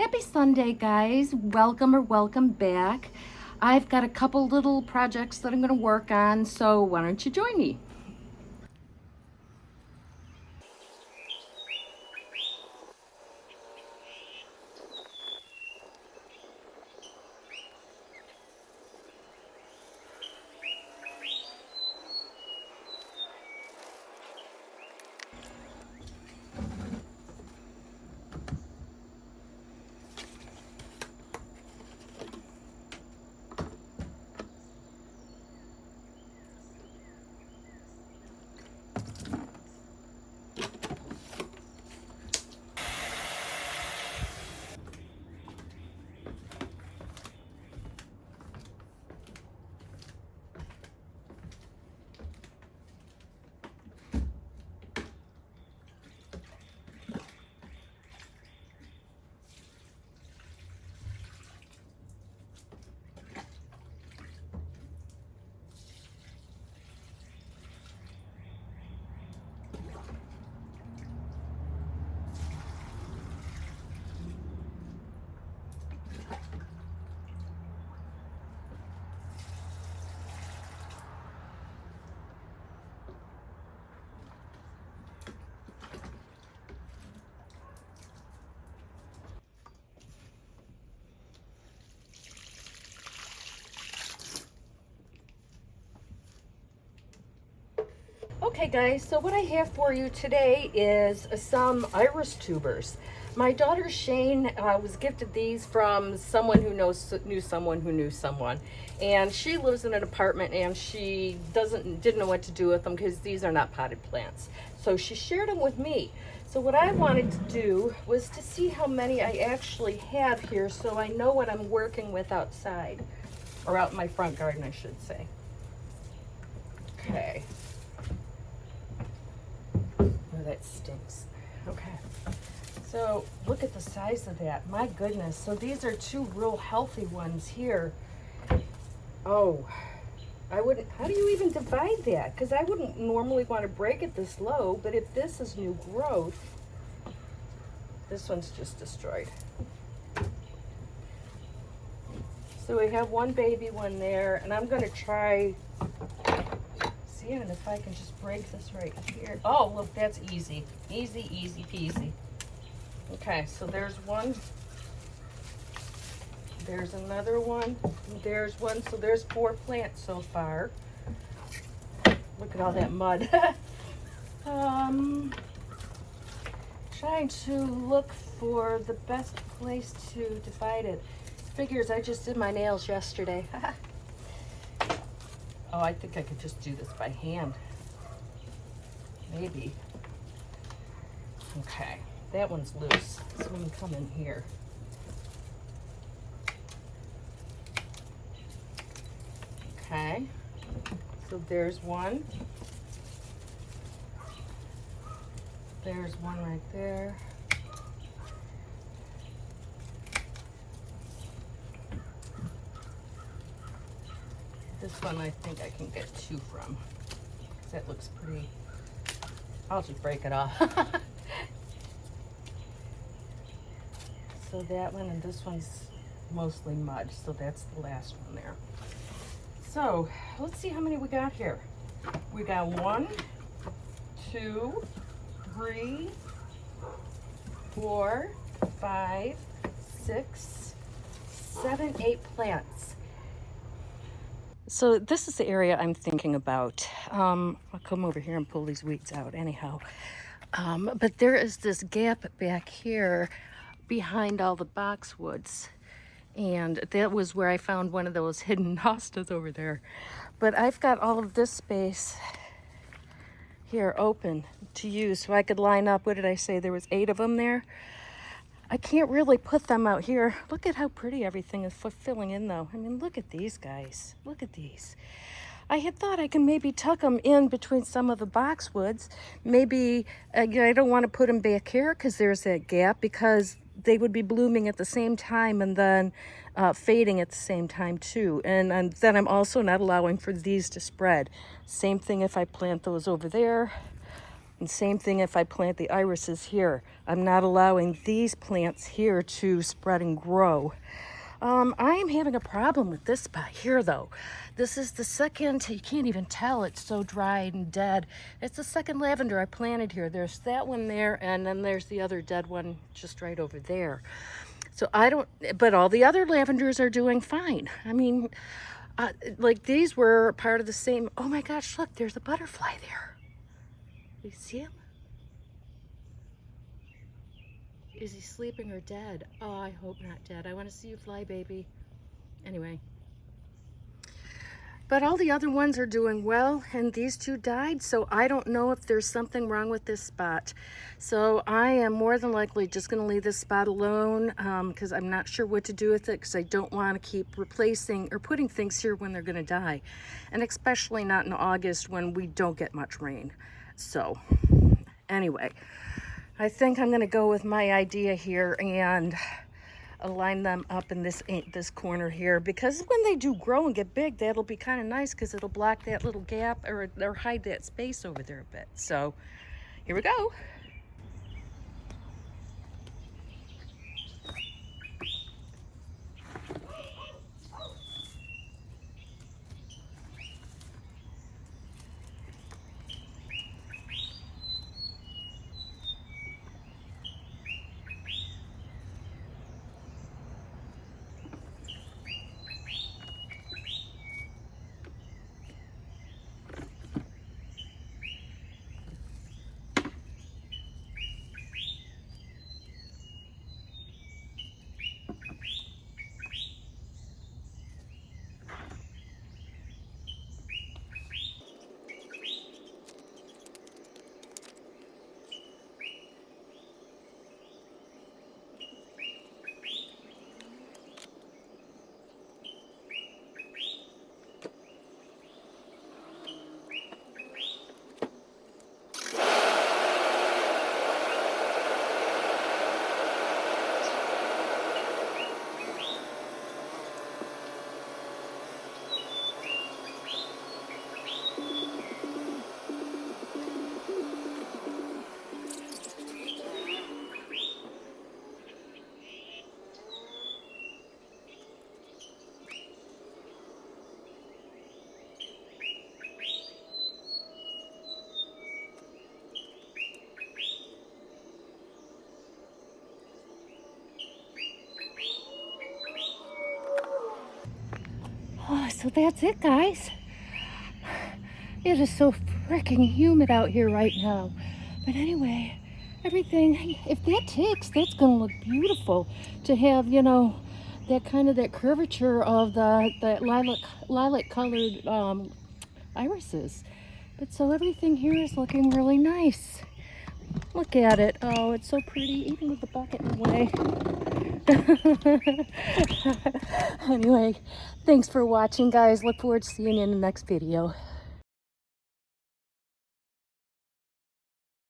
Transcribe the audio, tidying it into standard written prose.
Happy Sunday, guys. Welcome or welcome back. I've got a couple little projects that I'm going to work on, so why don't you join me? Okay, guys, so what I have for you today is some iris tubers. My daughter Shane was gifted these from someone who knew someone who knew someone, and she lives in an apartment and she didn't know what to do with them because these are not potted plants. So she shared them with me. So what I wanted to do was to see how many I actually have here so I know what I'm working with outside, or out in my front garden, I should say. Okay. Oh, that stinks. Okay. So look at the size of that. My goodness. So these are two real healthy ones here. Oh, I wouldn't, how do you even divide that? Because I wouldn't normally want to break it this low, but if this is new growth, this one's just destroyed. So we have one baby one there, and I'm going to try seeing if I can just break this right here. Oh, look, that's easy. Easy, easy peasy. Okay, so there's one. There's another one. There's one. So there's 4 plants so far. Look at all that mud. Trying to look for the best place to divide it. Figures I just did my nails yesterday. Oh, I think I could just do this by hand. Maybe. Okay, that one's loose. So I'm gonna come in here. Okay, so there's one. There's one right there. This one I think I can get 2 from, because that looks pretty. I'll just break it off. So that one and this one's mostly mud, so that's the last one there. So let's see how many we got here. We got 1, 2, 3, 4, 5, 6, 7, 8 plants. So this is the area I'm thinking about. I'll come over here and pull these weeds out anyhow. But there is this gap back here behind all the boxwoods. And that was where I found one of those hidden hostas over there. But I've got all of this space here open to use, so I could line up, what did I say, there was 8 of them there. I can't really put them out here. Look at how pretty everything is filling in though. I mean, look at these guys. Look at these. I had thought I could maybe tuck them in between some of the boxwoods. Maybe, I don't want to put them back here because there's that gap, because they would be blooming at the same time and then fading at the same time too. And then I'm also not allowing for these to spread. Same thing if I plant those over there. And same thing if I plant the irises here. I'm not allowing these plants here to spread and grow. I am having a problem with this spot here though. This is the second, you can't even tell, it's so dried and dead. It's the second lavender I planted here. There's that one there, and then there's the other dead one just right over there. So I don't, but all the other lavenders are doing fine. I mean, like these were part of the same, oh my gosh, look, there's a butterfly there. You see him? Is he sleeping or dead? Oh, I hope not dead. I want to see you fly, baby. Anyway. But all the other ones are doing well, and these two died, so I don't know if there's something wrong with this spot. So I am more than likely just going to leave this spot alone because I'm not sure what to do with it, because I don't want to keep replacing or putting things here when they're going to die. And especially not in August when we don't get much rain. So anyway, I think I'm going to go with my idea here and align them up in this corner here, because when they do grow and get big, that'll be kind of nice because it'll block that little gap or hide that space over there a bit. So here we go. Oh, so that's it, guys. It is so freaking humid out here right now. But anyway, everything, if that takes, that's gonna look beautiful to have, you know, that kind of that curvature of that lilac colored irises. But so everything here is looking really nice. Look at it. Oh, it's so pretty, even with the bucket in the way. Anyway, thanks for watching, guys. Look forward to seeing you in the next video.